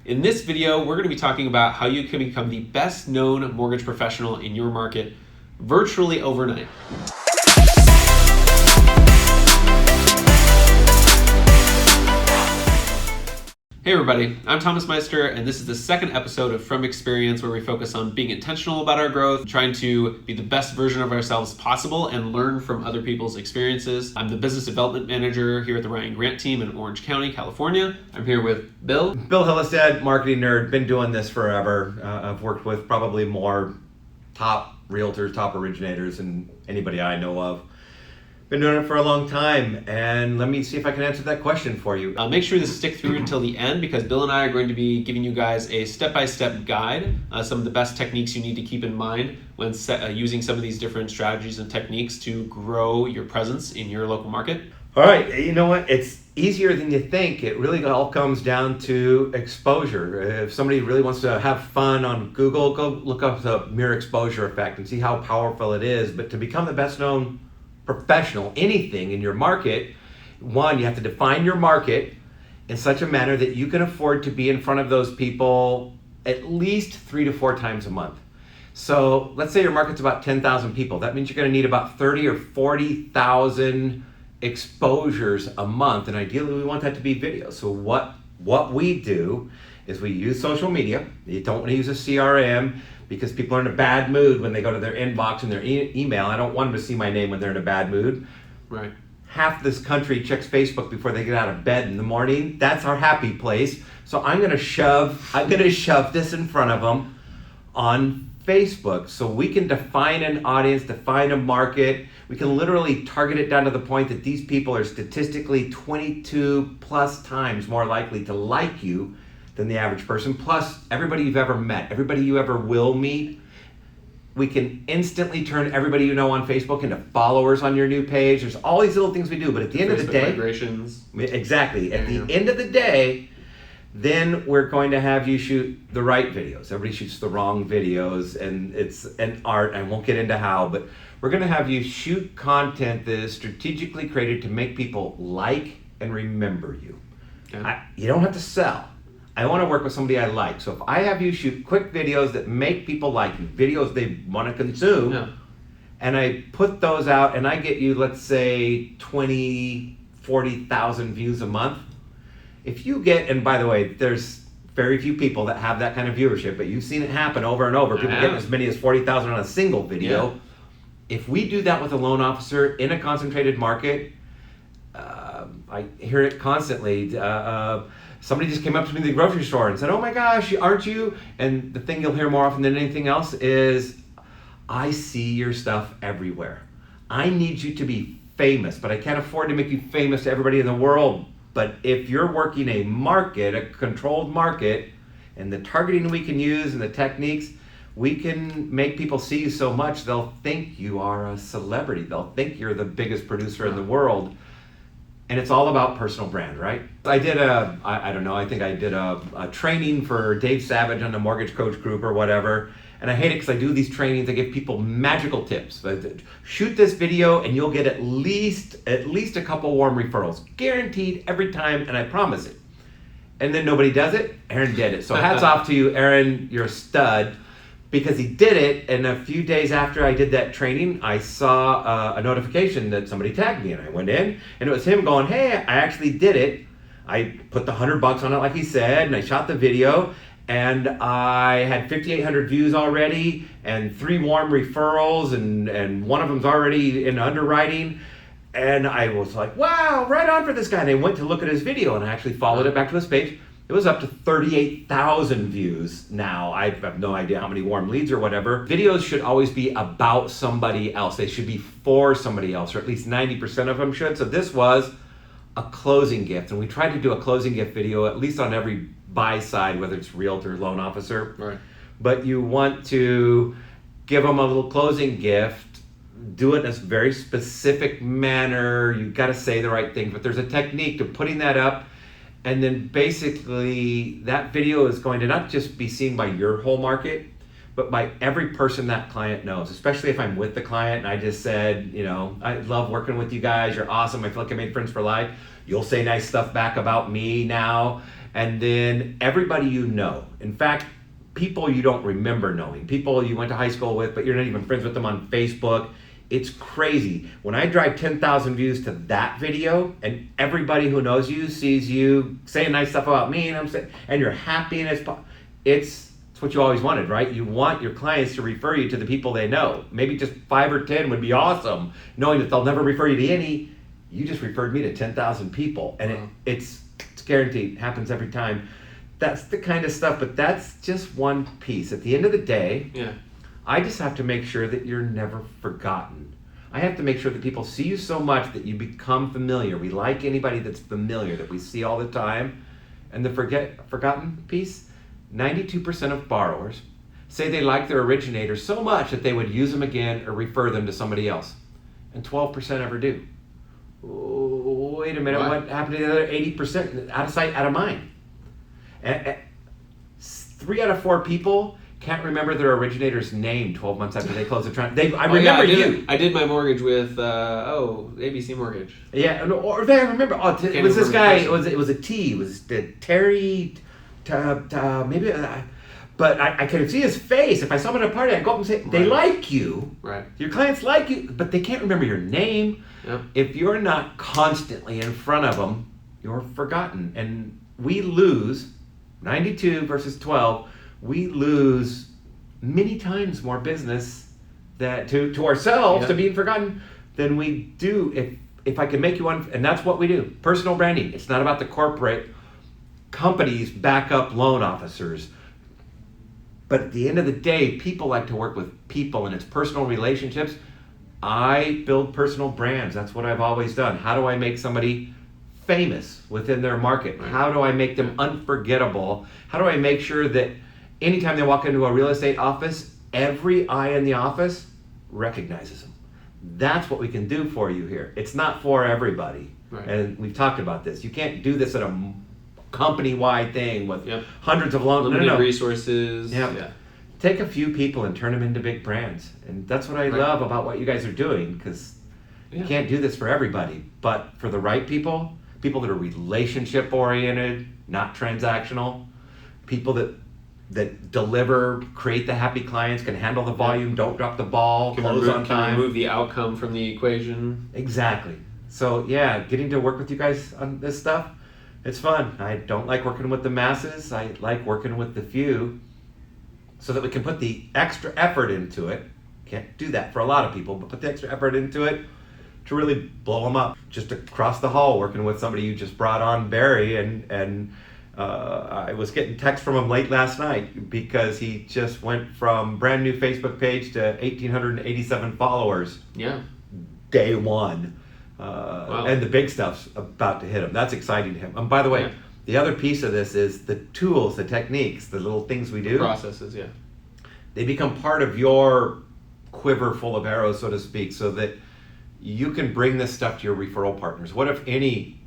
In this video, we're going to be talking about how you can become the best known mortgage professional in your market virtually overnight. Hey everybody, I'm Thomas Meister, and this is the second episode of From Experience, where we focus on being intentional about our growth, trying to be the best version of ourselves possible and learn from other people's experiences. I'm the business development manager here at the Ryan Grant team in Orange County, California. I'm here with Bill. Bill Hillestad, marketing nerd, been doing this forever. I've worked with probably more top realtors, top originators than anybody I know of. Been doing it for a long time, and let me see if I can answer that question for you. Make sure to stick through until the end, because Bill and I are going to be giving you guys a step-by-step guide, some of the best techniques you need to keep in mind when using some of these different strategies and techniques to grow your presence in your local market. All right, you know what? It's easier than you think. It really all comes down to exposure. If somebody really wants to have fun on Google, go look up the mere exposure effect and see how powerful it is. But to become the best known professional, anything in your market, one, you have to define your market in such a manner that you can afford to be in front of those people at least 3 to 4 times a month. So let's say your market's about 10,000 people. That means you're going to need about 30 or 40,000 exposures a month, and ideally we want that to be video. So what we do is we use social media. You don't want to use a CRM, because people are in a bad mood when they go to their inbox and their email. I don't want them to see my name when they're in a bad mood. Right. Half this country checks Facebook before they get out of bed in the morning. That's our happy place. So I'm gonna shove this in front of them on Facebook, so we can define an audience, define a market. We can literally target it down to the point that these people are statistically 22 plus times more likely to like you than the average person, plus everybody you've ever met, everybody you ever will meet. We can instantly turn everybody you know on Facebook into followers on your new page. There's all these little things we do, but at the end of the day, migrations. Exactly. At the end of the day, then we're going to have you shoot the right videos. Everybody shoots the wrong videos, and it's an art. I won't get into how, but we're going to have you shoot content that is strategically created to make people like and remember you. Okay. You don't have to sell. I want to work with somebody I like. So if I have you shoot quick videos that make people like you, videos they want to consume, and I put those out and I get you, let's say, 20, 40,000 views a month. If you get, and by the way, there's very few people that have that kind of viewership, but you've seen it happen over and over. People getting as many as 40,000 on a single video. Yeah. If we do that with a loan officer in a concentrated market, I hear it constantly. Somebody just came up to me in the grocery store and said, "Oh my gosh, aren't you?" And the thing you'll hear more often than anything else is, "I see your stuff everywhere. I need you to be famous, but I can't afford to make you famous to everybody in the world. But if you're working a market, a controlled market, and the targeting we can use and the techniques, we can make people see you so much they'll think you are a celebrity. They'll think you're the biggest producer in the world." And it's all about personal brand, right? I did I think I did a training for Dave Savage on the Mortgage Coach Group or whatever. And I hate it because I do these trainings, I give people magical tips. Shoot this video and you'll get at least a couple warm referrals. Guaranteed every time, and I promise it. And then nobody does it. Aaron did it. So hats off to you, Aaron, you're a stud. Because he did it, and a few days after I did that training, I saw a notification that somebody tagged me, and I went in, and it was him going, "Hey, I actually did it. I put the $100 on it like he said, and I shot the video, and I had 5,800 views already, and 3 warm referrals, and one of them's already in underwriting." And I was like, wow, right on for this guy. And I went to look at his video, and I actually followed it back to his page. It was up to 38,000 views now. I have no idea how many warm leads or whatever. Videos should always be about somebody else. They should be for somebody else, or at least 90% of them should. So this was a closing gift. And we tried to do a closing gift video, at least on every buy side, whether it's realtor, loan officer. Right. But you want to give them a little closing gift, do it in a very specific manner. You've got to say the right thing, but there's a technique to putting that up. And then basically that video is going to not just be seen by your whole market, but by every person that client knows, especially if I'm with the client and I just said, you know, I love working with you guys. You're awesome. I feel like I made friends for life. You'll say nice stuff back about me now. And then everybody you know. In fact, people you don't remember knowing, people you went to high school with, but you're not even friends with them on Facebook. It's crazy. When I drive 10,000 views to that video and everybody who knows you sees you saying nice stuff about me and you're happy and it's what you always wanted, right? You want your clients to refer you to the people they know. Maybe just 5 or 10 would be awesome, knowing that they'll never refer you to any. You just referred me to 10,000 people and it's guaranteed. It happens every time. That's the kind of stuff, but that's just one piece. At the end of the day, I just have to make sure that you're never forgotten. I have to make sure that people see you so much that you become familiar. We like anybody that's familiar, that we see all the time. And the forgotten piece, 92% of borrowers say they like their originator so much that they would use them again or refer them to somebody else. And 12% ever do. Oh, wait a minute, what happened to the other 80%? Out of sight, out of mind. 3 out of 4 people can't remember their originator's name 12 months after they close the transaction. I remember you. I did my mortgage with ABC Mortgage. Yeah, or I remember. It was this guy. It was a T. It was Terry. Maybe. But I could see his face. If I saw him at a party, I'd go up and say, "They like you. Right. Your clients like you, but they can't remember your name. Yep. If you're not constantly in front of them, you're forgotten. And we lose 92 versus 12. We lose many times more business that to ourselves to being forgotten than we do if I can make you one. And that's what we do. Personal branding. It's not about the corporate companies, backup loan officers. But at the end of the day, people like to work with people, and it's personal relationships. I build personal brands. That's what I've always done. How do I make somebody famous within their market? How do I make them unforgettable? How do I make sure that anytime they walk into a real estate office, every eye in the office recognizes them? That's what we can do for you here. It's not for everybody. Right. And we've talked about this. You can't do this at a company-wide thing with hundreds of loans. Limited resources. Yeah. Take a few people and turn them into big brands. And that's what I love about what you guys are doing, because you can't do this for everybody. But for the right people that are relationship-oriented, not transactional, people that deliver, create the happy clients, can handle the volume, don't drop the ball, close on time. Can remove the outcome from the equation. Exactly. So getting to work with you guys on this stuff, it's fun. I don't like working with the masses. I like working with the few so that we can put the extra effort into it. Can't do that for a lot of people, but put the extra effort into it to really blow them up. Just across the hall, working with somebody you just brought on, Barry, and I was getting text from him late last night because he just went from brand new Facebook page to 1,887 followers. Yeah. Day one. And the big stuff's about to hit him. That's exciting to him. And by the way, the other piece of this is the tools, the techniques, the little things we do. The processes, They become part of your quiver full of arrows, so to speak, so that you can bring this stuff to your referral partners. What if any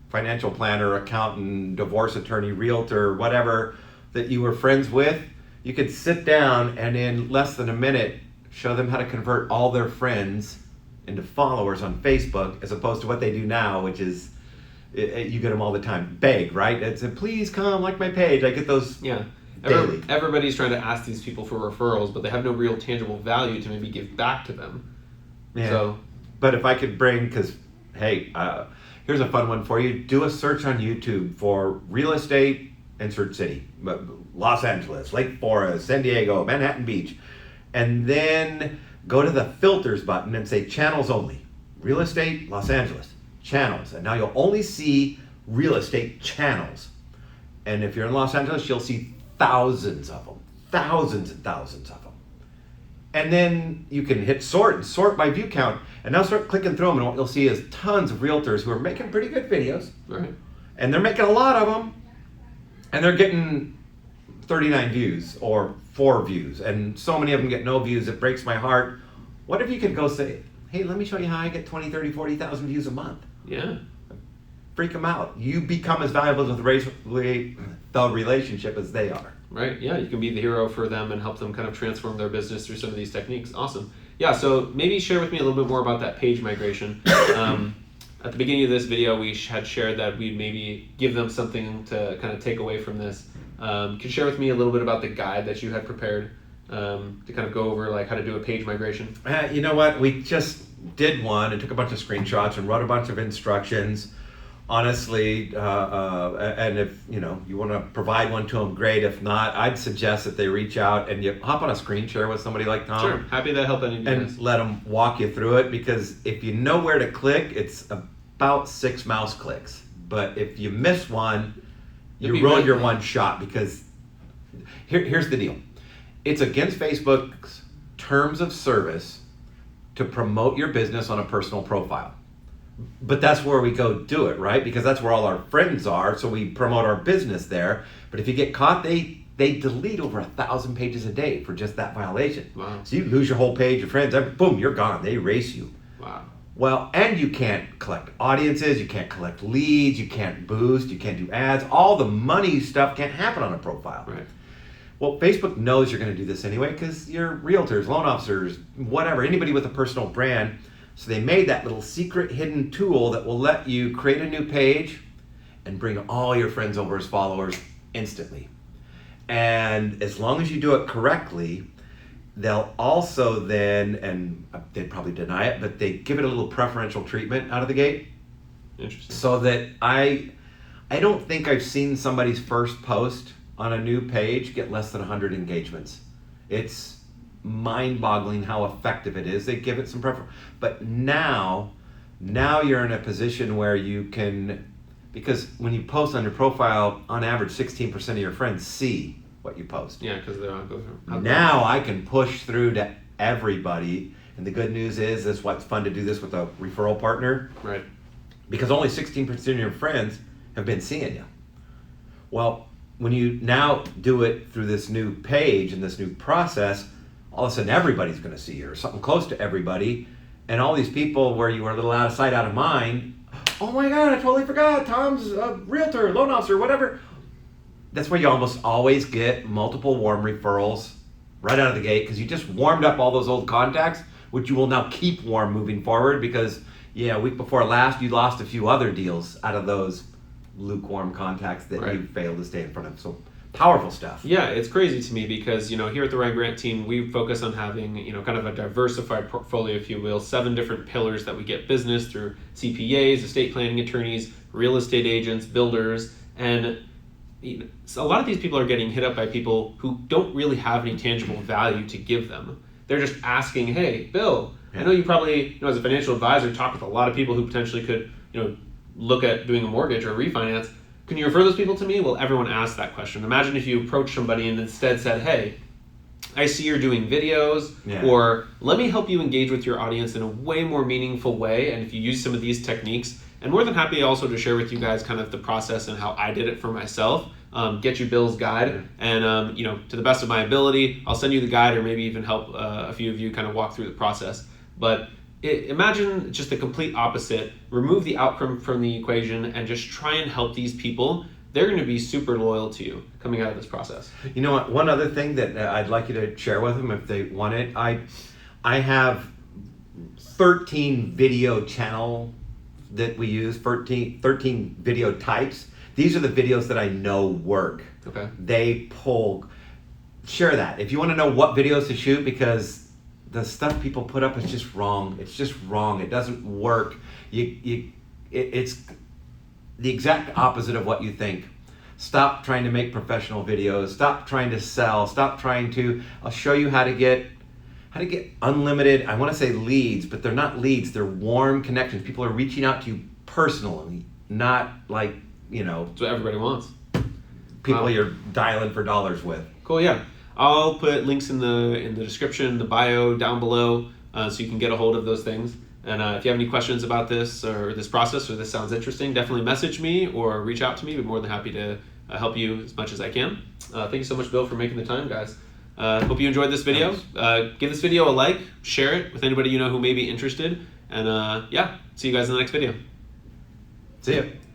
financial planner, accountant, divorce attorney, realtor, whatever that you were friends with, you could sit down and in less than a minute show them how to convert all their friends into followers on Facebook, as opposed to what they do now, which is you get them all the time. Beg, right? It's please come like my page. I get those daily. Everybody's trying to ask these people for referrals, but they have no real tangible value to maybe give back to them. Yeah. So, but if I could bring, because hey, here's a fun one for you. Do a search on YouTube for real estate, insert city, Los Angeles, Lake Forest, San Diego, Manhattan Beach, and then go to the filters button and say channels only. Real estate, Los Angeles, channels. And now you'll only see real estate channels. And if you're in Los Angeles, you'll see thousands of them. Thousands and thousands of them. And then you can hit sort and sort by view count. And now start clicking through them, and what you'll see is tons of realtors who are making pretty good videos. Right. And they're making a lot of them. And they're getting 39 views or 4 views, and so many of them get no views. It breaks my heart. What if you could go say, hey, let me show you how I get 20, 30, 40,000 views a month? Yeah. Freak them out. You become as valuable to the relationship as they are. Right. Yeah, you can be the hero for them and help them kind of transform their business through some of these techniques. Awesome. Yeah, so maybe share with me a little bit more about that page migration. at the beginning of this video, we had shared that we'd maybe give them something to kind of take away from this. Could you share with me a little bit about the guide that you had prepared to kind of go over like how to do a page migration? You know what? We just did one and took a bunch of screenshots and wrote a bunch of instructions. Honestly, and if you want to provide one to them, great. If not, I'd suggest that they reach out and you hop on a screen share with somebody like Tom. Sure, happy to help any of you and guys. Let them walk you through it, because if you know where to click, it's about 6 mouse clicks. But if you miss one, you ruin your one shot, because here's the deal. It's against Facebook's terms of service to promote your business on a personal profile. But that's where we go do it, right? Because that's where all our friends are, so we promote our business there. But if you get caught, they delete over 1,000 pages a day for just that violation. Wow. So you lose your whole page, your friends, boom, you're gone. They erase you. Wow. Well, and you can't collect audiences, you can't collect leads, you can't boost, you can't do ads. All the money stuff can't happen on a profile. Right. Well, Facebook knows you're going to do this anyway, because you're realtors, loan officers, whatever, anybody with a personal brand. So they made that little secret hidden tool that will let you create a new page and bring all your friends over as followers instantly. And as long as you do it correctly, they'll also then, and they'd probably deny it, but they give it a little preferential treatment out of the gate. Interesting. So that I don't think I've seen somebody's first post on a new page get less than 100 engagements. It's mind-boggling how effective it is. They give it some preference. But now you're in a position where you can, because when you post on your profile, on average 16% of your friends see what you post. Yeah, because they're on go through. Now I can push through to everybody, and the good news is that's why it's fun to do this with a referral partner. Right. Because only 16% of your friends have been seeing you. Well, when you now do it through this new page and this new process, all of a sudden everybody's going to see you, or something close to everybody. And all these people where you were a little out of sight, out of mind, oh my God, I totally forgot, Tom's a realtor, loan officer, whatever. That's where you almost always get multiple warm referrals right out of the gate, because you just warmed up all those old contacts, which you will now keep warm moving forward, because week before last, you lost a few other deals out of those lukewarm contacts that you failed to stay in front of. So powerful stuff. Yeah, it's crazy to me because, here at the Ryan Grant team, we focus on having, kind of a diversified portfolio, if you will, 7 different pillars that we get business through: CPAs, estate planning attorneys, real estate agents, builders, and so a lot of these people are getting hit up by people who don't really have any tangible value to give them. They're just asking, hey, Bill, I know you probably, as a financial advisor, talk with a lot of people who potentially could, look at doing a mortgage or a refinance. Can you refer those people to me? Well, everyone asks that question. Imagine if you approach somebody and instead said, hey, I see you're doing videos, or let me help you engage with your audience in a way more meaningful way. And if you use some of these techniques, and more than happy also to share with you guys kind of the process and how I did it for myself, get you Bill's guide. And, to the best of my ability, I'll send you the guide, or maybe even help a few of you kind of walk through the process. But imagine just the complete opposite. Remove the outcome from the equation and just try and help these people. They're going to be super loyal to you coming out of this process. You know what? One other thing that I'd like you to share with them if they want it. I have 13 video channel that we use, 13 video types. These are the videos that I know work. Okay. They pull. Share that. If you want to know what videos to shoot, because the stuff people put up is just wrong. It's just wrong. It doesn't work. It's the exact opposite of what you think. Stop trying to make professional videos. Stop trying to sell. Stop trying to. I'll show you how to get unlimited. I want to say leads, but they're not leads. They're warm connections. People are reaching out to you personally, not like That's what everybody wants. People you're dialing for dollars with. Cool. Yeah. I'll put links in the description, the bio down below, so you can get a hold of those things. And if you have any questions about this or this process, or this sounds interesting, definitely message me or reach out to me. I'd be more than happy to help you as much as I can. Thank you so much, Bill, for making the time, guys. Hope you enjoyed this video. Give this video a like, share it with anybody you know who may be interested, and see you guys in the next video. See ya.